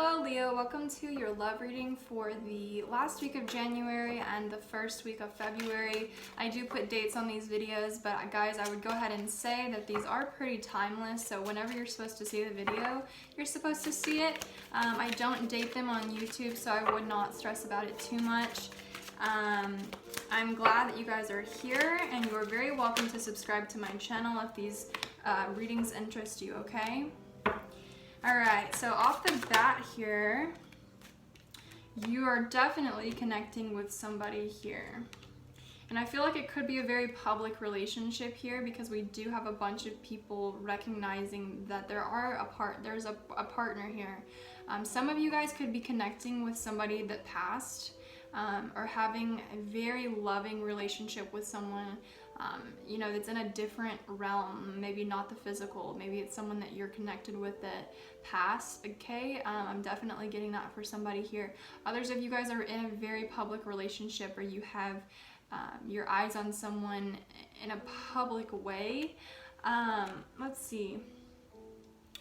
Hello Leo, welcome to your love reading for the last week of January and the first week of February. I do put dates on these videos, but guys, I would go ahead and say that these are pretty timeless, so whenever you're supposed to see the video, you're supposed to see it. I don't date them on YouTube, so I would not stress about it too much. I'm glad that you guys are here, and you are very welcome to subscribe to my channel if these readings interest you, okay? Alright, so off the bat here, you are definitely connecting with somebody here. And I feel like it could be a very public relationship here because we do have a bunch of people recognizing that there's a partner here. Some of you guys could be connecting with somebody that passed, or having a very loving relationship with someone that's in a different realm, maybe not the physical, maybe it's someone that you're connected with that passed, okay? I'm definitely getting that for somebody here. Others of you guys are in a very public relationship, or you have your eyes on someone in a public way. Let's see.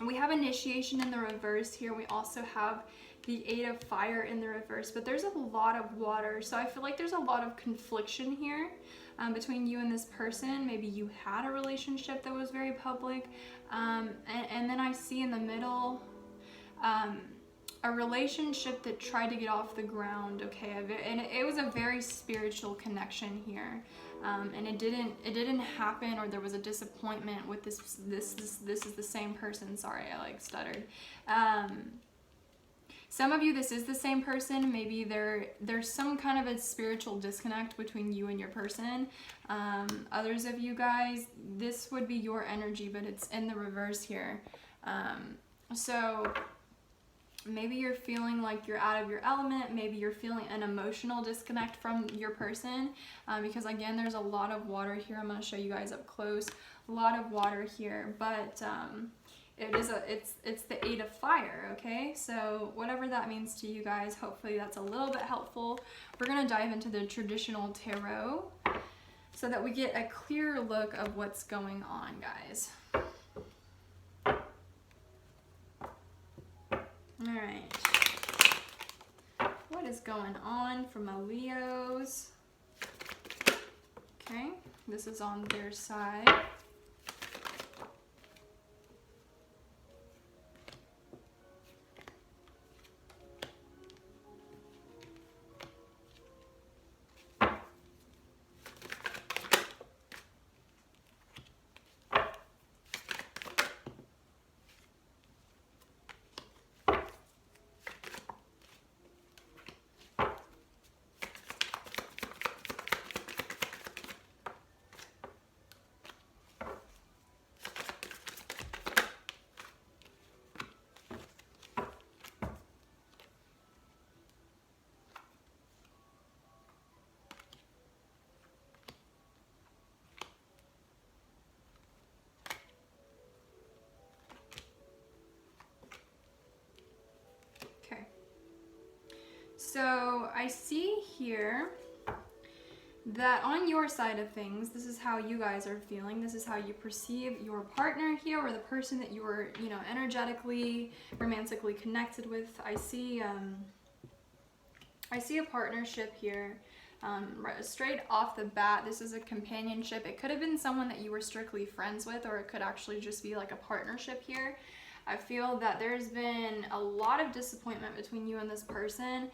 We have initiation in the reverse here. We also have the Eight of Fire in the reverse, but there's a lot of water. So I feel like there's a lot of confliction here between you and this person. Maybe you had a relationship that was very public. And then I see in the middle a relationship that tried to get off the ground, okay? And it was a very spiritual connection here. And it didn't happen, or there was a disappointment with this is the same person. Sorry, I stuttered. Some of you, this is the same person. Maybe there's some kind of a spiritual disconnect between you and your person. Others of you guys, this would be your energy, but it's in the reverse here. So maybe you're feeling like you're out of your element. Maybe you're feeling an emotional disconnect from your person, because again, there's a lot of water here. I'm going to show you guys up close. A lot of water here, but it's the Eight of Fire, okay? So whatever that means to you guys, hopefully that's a little bit helpful. We're going to dive into the traditional tarot so that we get a clear look of what's going on, guys. All right. What is going on for my Leos? Okay, this is on their side. So I see here that on your side of things, this is how you guys are feeling. This is how you perceive your partner here, or the person that you were, energetically, romantically connected with. I see a partnership here. Straight off the bat, this is a companionship. It could have been someone that you were strictly friends with, or it could actually just be like a partnership here. I feel that there's been a lot of disappointment between you and this person.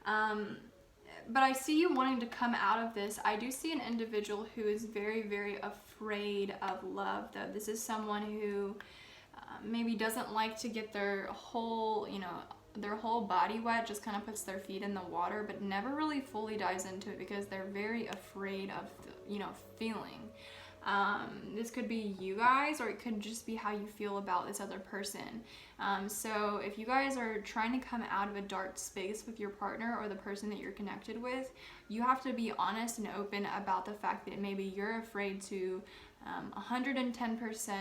But I see you wanting to come out of this. I do see an individual who is very, very afraid of love, though. This is someone who maybe doesn't like to get their whole body wet, just kind of puts their feet in the water, but never really fully dives into it because they're very afraid of, feeling. This could be you guys, or it could just be how you feel about this other person. So if you guys are trying to come out of a dark space with your partner or the person that you're connected with, you have to be honest and open about the fact that maybe you're afraid to 110%,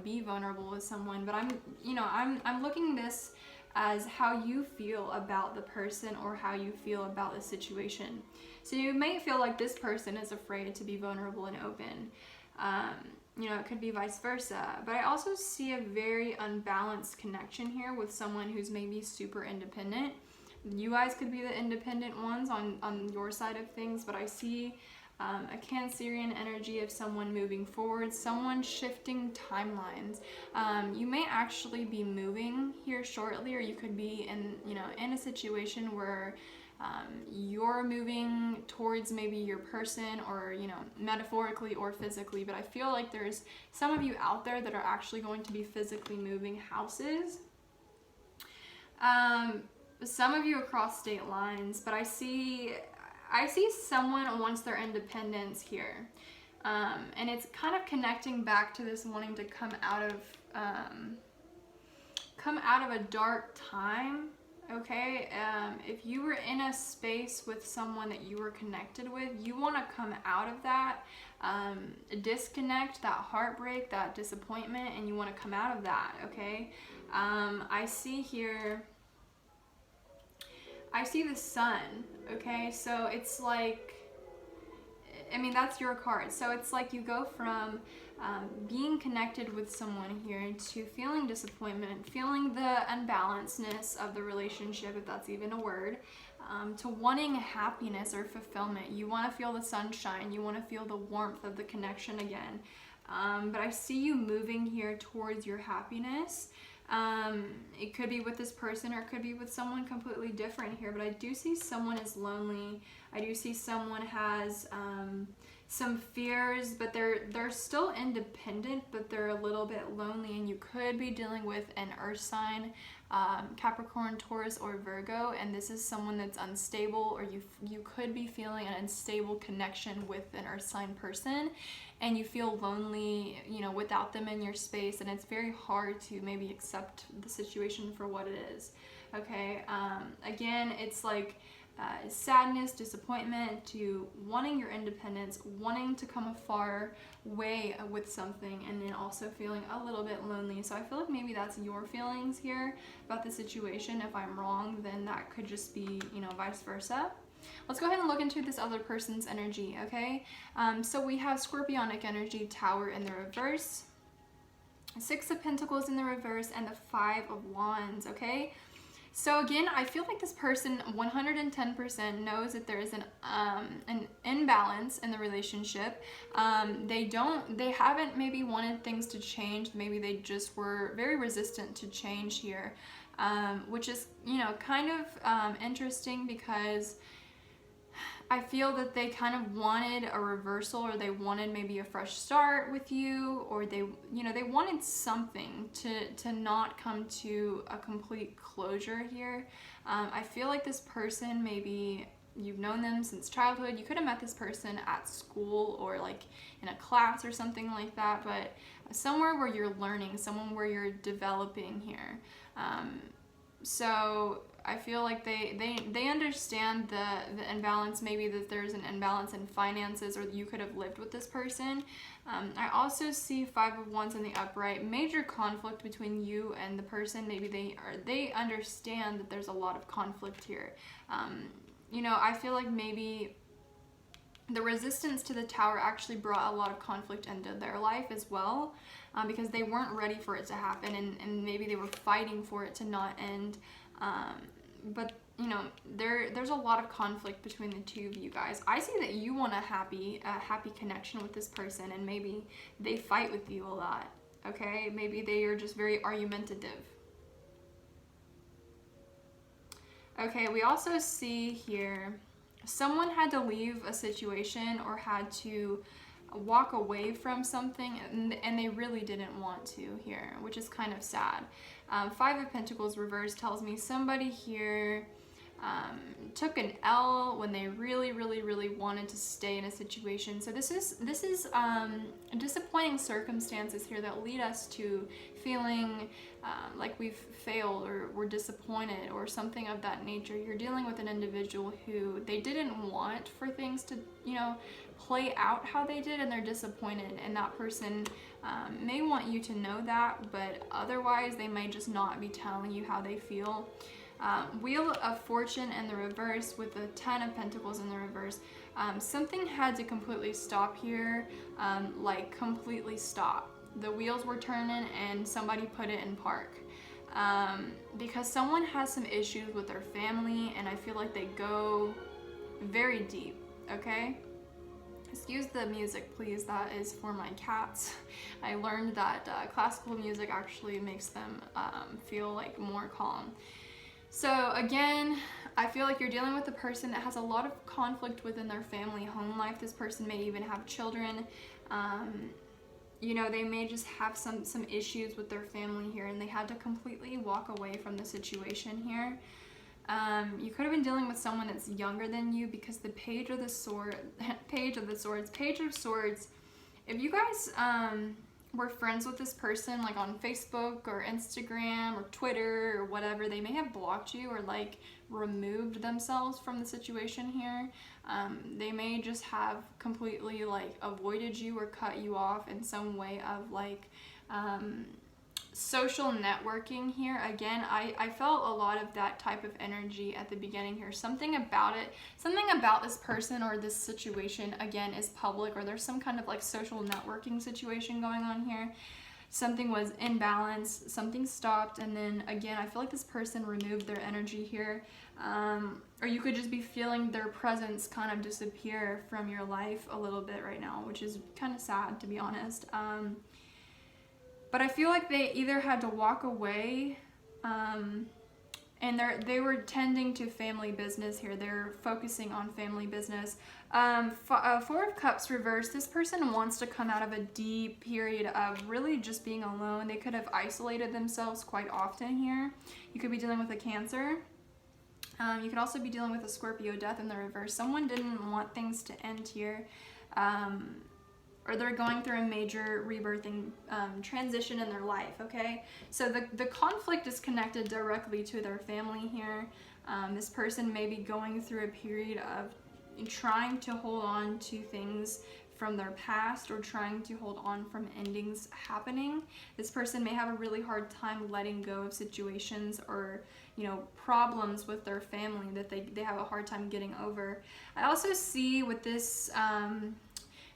be vulnerable with someone. But I'm looking this as how you feel about the person or how you feel about the situation. So you may feel like this person is afraid to be vulnerable and open. you know, it could be vice versa. But I also see a very unbalanced connection here with someone who's maybe super independent. You guys could be the independent ones on your side of things, but I see a Cancerian energy of someone moving forward, someone shifting timelines. You may actually be moving here shortly, or you could be in, you know, in a situation where you're moving towards maybe your person, or, you know, metaphorically or physically. But I feel like there's some of you out there that are actually going to be physically moving houses. Some of you across state lines, but I see someone wants their independence here. And it's kind of connecting back to this wanting to come out of a dark time. Okay, if you were in a space with someone that you were connected with, you want to come out of that disconnect, that heartbreak, that disappointment, and you want to come out of that. Okay, I see here, I see the sun. Okay, so it's like, I mean, that's your card. So it's like you go from being connected with someone here to feeling disappointment, feeling the unbalancedness of the relationship, if that's even a word, to wanting happiness or fulfillment. You want to feel the sunshine. You want to feel the warmth of the connection again. But I see you moving here towards your happiness. It could be with this person, or it could be with someone completely different here, but I do see someone is lonely. I do see someone has some fears, but they're still independent, but they're a little bit lonely, and you could be dealing with an earth sign, Capricorn, Taurus, or Virgo, and this is someone that's unstable, or you could be feeling an unstable connection with an earth sign person, and you feel lonely, you know, without them in your space, and it's very hard to maybe accept the situation for what it is. Okay, again, it's like sadness, disappointment, to wanting your independence, wanting to come a far way with something, and then also feeling a little bit lonely. So I feel like maybe that's your feelings here about the situation. If I'm wrong, then that could just be, you know, vice versa. Let's go ahead and look into this other person's energy, okay? So we have Scorpionic energy, Tower in the reverse, Six of Pentacles in the reverse, and the Five of Wands, okay? So again, I feel like this person 110% knows that there is an imbalance in the relationship. They haven't maybe wanted things to change. Maybe they just were very resistant to change here, which is, you know, kind of interesting, because I feel that they kind of wanted a reversal, or they wanted maybe a fresh start with you, or they, you know, they wanted something to not come to a complete closure here. I feel like this person, maybe you've known them since childhood. You could have met this person at school, or like in a class or something like that, but somewhere where you're learning, someone where you're developing here. So I feel like they understand the imbalance, maybe that there's an imbalance in finances, or you could have lived with this person. I also see Five of Wands in the upright, major conflict between you and the person. Maybe they understand that there's a lot of conflict here. You know, I feel like maybe the resistance to the Tower actually brought a lot of conflict into their life as well, because they weren't ready for it to happen, and maybe they were fighting for it to not end. But you know, there's a lot of conflict between the two of you guys. I see that you want a happy connection with this person, and maybe they fight with you a lot. Okay, maybe they are just very argumentative. Okay, we also see here someone had to leave a situation, or had to walk away from something, and they really didn't want to here, which is kind of sad. Five of Pentacles reverse tells me somebody here took an L when they really wanted to stay in a situation. So this is disappointing circumstances here that lead us to feeling like we've failed, or we're disappointed, or something of that nature. You're dealing with an individual who they didn't want for things to, you know, play out how they did, and they're disappointed, and that person may want you to know that, but otherwise they may just not be telling you how they feel. Wheel of Fortune in the reverse with the 10 of Pentacles in the reverse. Something had to completely stop here, like completely stop. The wheels were turning and somebody put it in park. Because someone has some issues with their family, and I feel like they go very deep, okay? Excuse the music, please. That is for my cats. I learned that classical music actually makes them feel like more calm. So again, I feel like you're dealing with a person that has a lot of conflict within their family home life. This person may even have children. You know, they may just have some issues with their family here, and they had to completely walk away from the situation here. You could have been dealing with someone that's younger than you, because the Page of Swords, Page of Swords, if you guys were friends with this person like on Facebook or Instagram or Twitter or whatever, they may have blocked you or like removed themselves from the situation here. They may just have completely like avoided you or cut you off in some way of like social networking here. Again, I felt a lot of that type of energy at the beginning here. Something about this person or this situation, again, is public, or there's some kind of like social networking situation going on here. Something was in balance, something stopped, and then again, I feel like this person removed their energy here. Or you could just be feeling their presence kind of disappear from your life a little bit right now, which is kind of sad, to be honest. But I feel like they either had to walk away, and they were tending to family business here. They're focusing on family business. Four of Cups reversed. This person wants to come out of a deep period of really just being alone. They could have isolated themselves quite often here. You could be dealing with a Cancer. You could also be dealing with a Scorpio death in the reverse. Someone didn't want things to end here. Or they're going through a major rebirthing transition in their life, okay? So the conflict is connected directly to their family here. This person may be going through a period of trying to hold on to things from their past, or trying to hold on from endings happening. This person may have a really hard time letting go of situations or, you know, problems with their family that they have a hard time getting over. I also see with this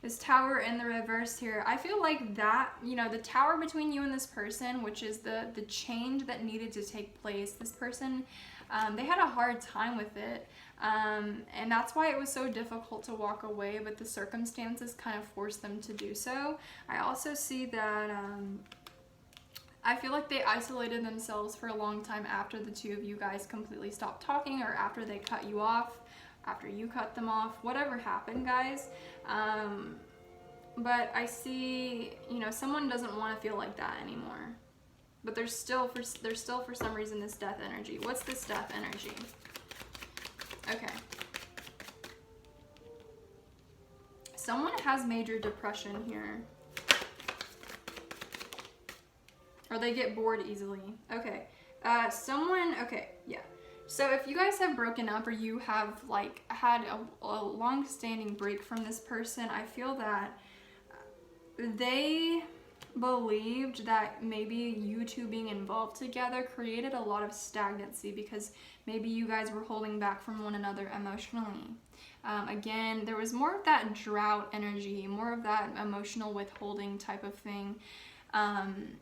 this Tower in the reverse here, I feel like that, you know, the tower between you and this person, which is the change that needed to take place, this person, they had a hard time with it, and that's why it was so difficult to walk away, but the circumstances kind of forced them to do so. I also see that I feel like they isolated themselves for a long time after the two of you guys completely stopped talking, or after they cut you off, after you cut them off, whatever happened, guys. But I see, you know, someone doesn't want to feel like that anymore. But there's still for some reason this death energy. What's this death energy? Okay. Someone has major depression here. Or they get bored easily. Okay. Okay, yeah. So if you guys have broken up, or you have like had a long-standing break from this person, I feel that they believed that maybe you two being involved together created a lot of stagnancy, because maybe you guys were holding back from one another emotionally. Again, there was more of that drought energy, more of that emotional withholding type of thing.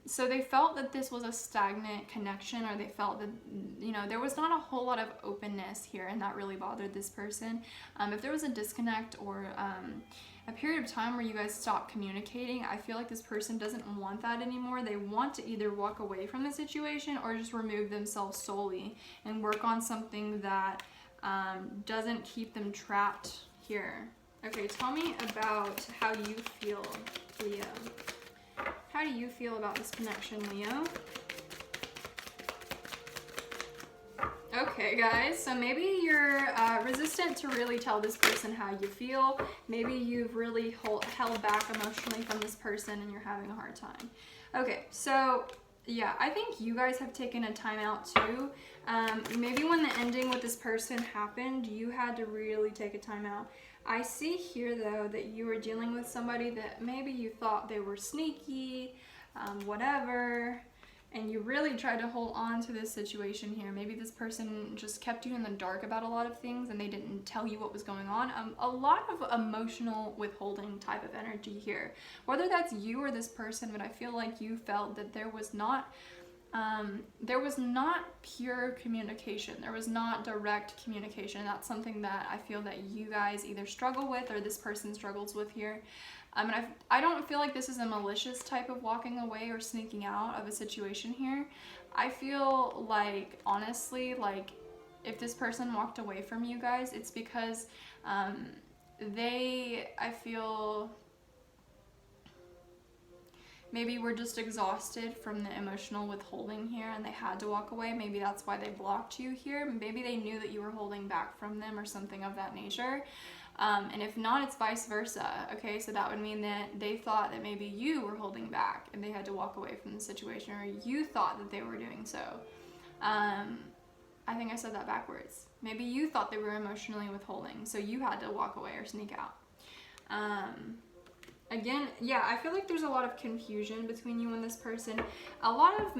So they felt that this was a stagnant connection, or they felt that, you know, there was not a whole lot of openness here, and that really bothered this person. If there was a disconnect or a period of time where you guys stopped communicating, I feel like this person doesn't want that anymore. They want to either walk away from the situation or just remove themselves solely and work on something that doesn't keep them trapped here. Okay, tell me about how you feel, Leo. How do you feel about this connection, Leo? Okay, guys, so maybe you're resistant to really tell this person how you feel. Maybe you've really held back emotionally from this person and you're having a hard time. Okay, so yeah, I think you guys have taken a time out too. Maybe when the ending with this person happened, you had to really take a time out. I see here though that you were dealing with somebody that maybe you thought they were sneaky, whatever, and you really tried to hold on to this situation here. Maybe this person just kept you in the dark about a lot of things and they didn't tell you what was going on. A lot of emotional withholding type of energy here. Whether that's you or this person, but I feel like you felt that there was not pure communication. There was not direct communication. That's something that I feel that you guys either struggle with or this person struggles with here. And I don't feel like this is a malicious type of walking away or sneaking out of a situation here. I feel like, honestly, like if this person walked away from you guys, it's because I feel maybe we're just exhausted from the emotional withholding here and they had to walk away. Maybe that's why they blocked you here. Maybe they knew that you were holding back from them or something of that nature. And if not, it's vice versa. Okay, so that would mean that they thought that maybe you were holding back and they had to walk away from the situation, or you thought that they were doing so. I think I said that backwards. Maybe you thought they were emotionally withholding, so you had to walk away or sneak out. Again, yeah, I feel like there's a lot of confusion between you and this person. A lot of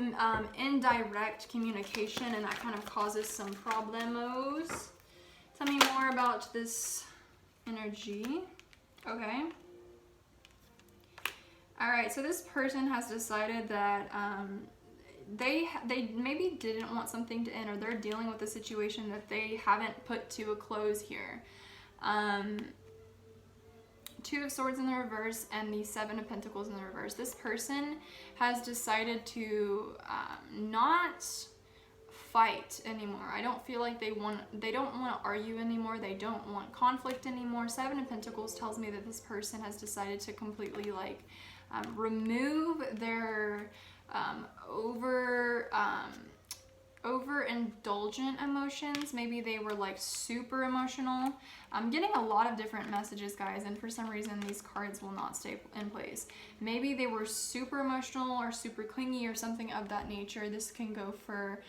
indirect communication, and that kind of causes some problemos. Tell me more about this energy. Okay. All right, so this person has decided that they maybe didn't want something to end, or they're dealing with a situation that they haven't put to a close here. Two of Swords in the reverse and the Seven of Pentacles in the reverse. This person has decided to not fight anymore. I don't feel like they don't want to argue anymore. They don't want conflict anymore. Seven of Pentacles tells me that this person has decided to completely like remove their overindulgent emotions. Maybe they were like super emotional. I'm getting a lot of different messages, guys, and for some reason these cards will not stay in place. Maybe they were super emotional or super clingy or something of that nature. This can go for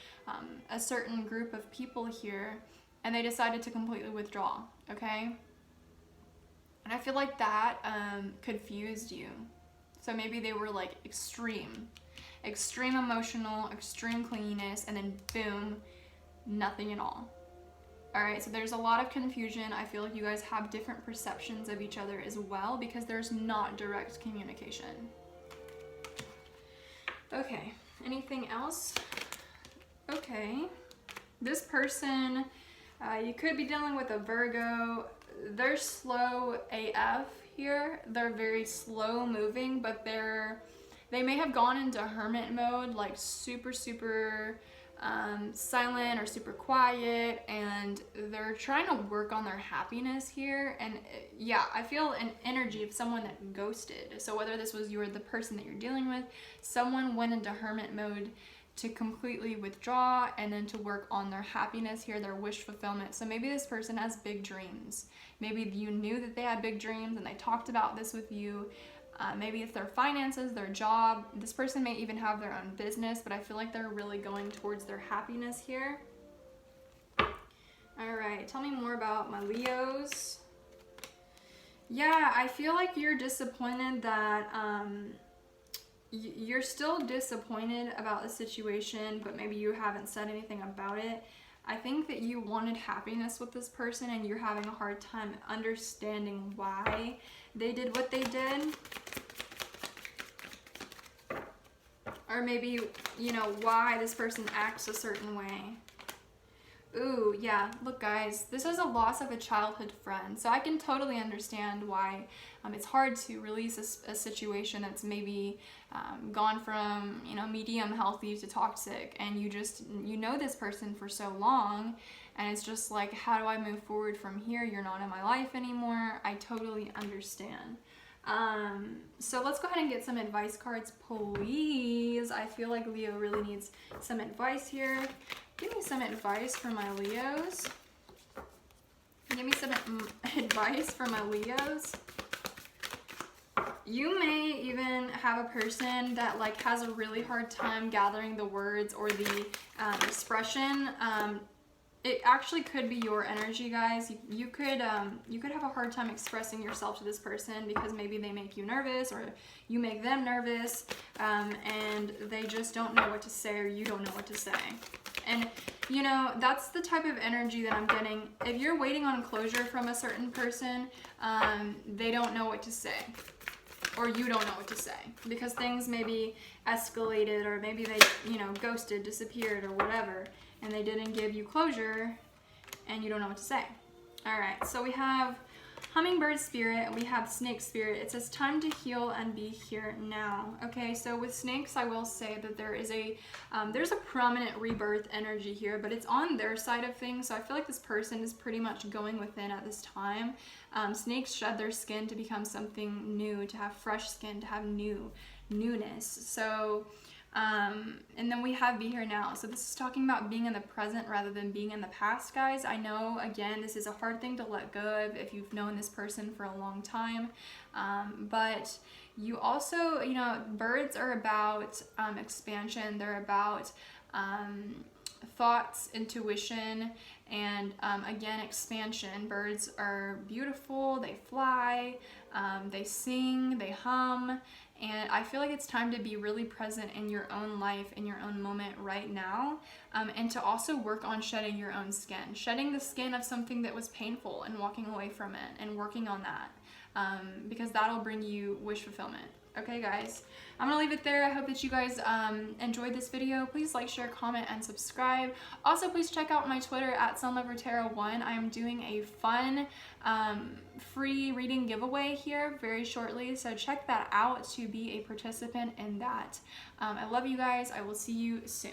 a certain group of people here, and they decided to completely withdraw, okay? And I feel like that confused you. So maybe they were like extreme emotional, extreme clinginess, and then boom, nothing at all. All right, so there's a lot of confusion. I feel like you guys have different perceptions of each other as well because there's not direct communication. Okay, anything else? Okay, this person, you could be dealing with a Virgo. They're slow AF here. They're very slow moving, but they may have gone into hermit mode, like super silent or super quiet, and they're trying to work on their happiness here. And yeah, I feel an energy of someone that ghosted. So whether this was you or the person that you're dealing with, someone went into hermit mode to completely withdraw and then to work on their happiness here, their wish fulfillment. So maybe this person has big dreams. Maybe you knew that they had big dreams and they talked about this with you. Maybe it's their finances, their job. This person may even have their own business, but I feel like they're really going towards their happiness here. All right, tell me more about my Leos. Yeah, I feel like you're disappointed that you're still disappointed about the situation, but maybe you haven't said anything about it. I think that you wanted happiness with this person and you're having a hard time understanding why they did what they did. Or maybe, you know, why this person acts a certain way. Ooh, yeah, look guys, this is a loss of a childhood friend. So I can totally understand why it's hard to release a situation that's maybe gone from, you know, medium healthy to toxic, and you know this person for so long, and it's just like, how do I move forward from here? You're not in my life anymore. I totally understand. So let's go ahead and get some advice cards, please. I feel like Leo really needs some advice here. Give me some advice for my Leos. Give me some advice for my Leos. You may even have a person that like has a really hard time gathering the words or the expression. it actually could be your energy, guys. You could have a hard time expressing yourself to this person because maybe they make you nervous or you make them nervous, and they just don't know what to say or you don't know what to say. And you know, that's the type of energy that I'm getting. If you're waiting on closure from a certain person, they don't know what to say. Or you don't know what to say because things maybe escalated or maybe they, you know, ghosted, disappeared or whatever, and they didn't give you closure and you don't know what to say. All right, so we have hummingbird spirit and we have snake spirit. It says time to heal and be here now. Okay, so with snakes, I will say that there is there's a prominent rebirth energy here, but it's on their side of things. So I feel like this person is pretty much going within at this time. Snakes shed their skin to become something new, to have fresh skin, to have newness. So and then we have be here now. So this is talking about being in the present rather than being in the past, guys. I know, again, this is a hard thing to let go of if you've known this person for a long time. But you also, you know, birds are about expansion. They're about thoughts, intuition, and again, expansion. Birds are beautiful. They fly, they sing, they hum. And I feel like it's time to be really present in your own life, in your own moment right now, and to also work on shedding your own skin. Shedding the skin of something that was painful and walking away from it and working on that, because that'll bring you wish fulfillment. Okay, guys, I'm gonna leave it there. I hope that you guys enjoyed this video. Please like, share, comment, and subscribe. Also, please check out my Twitter at SunLoverTarot1. I am doing a fun free reading giveaway here very shortly, so check that out to be a participant in that. I love you guys. I will see you soon.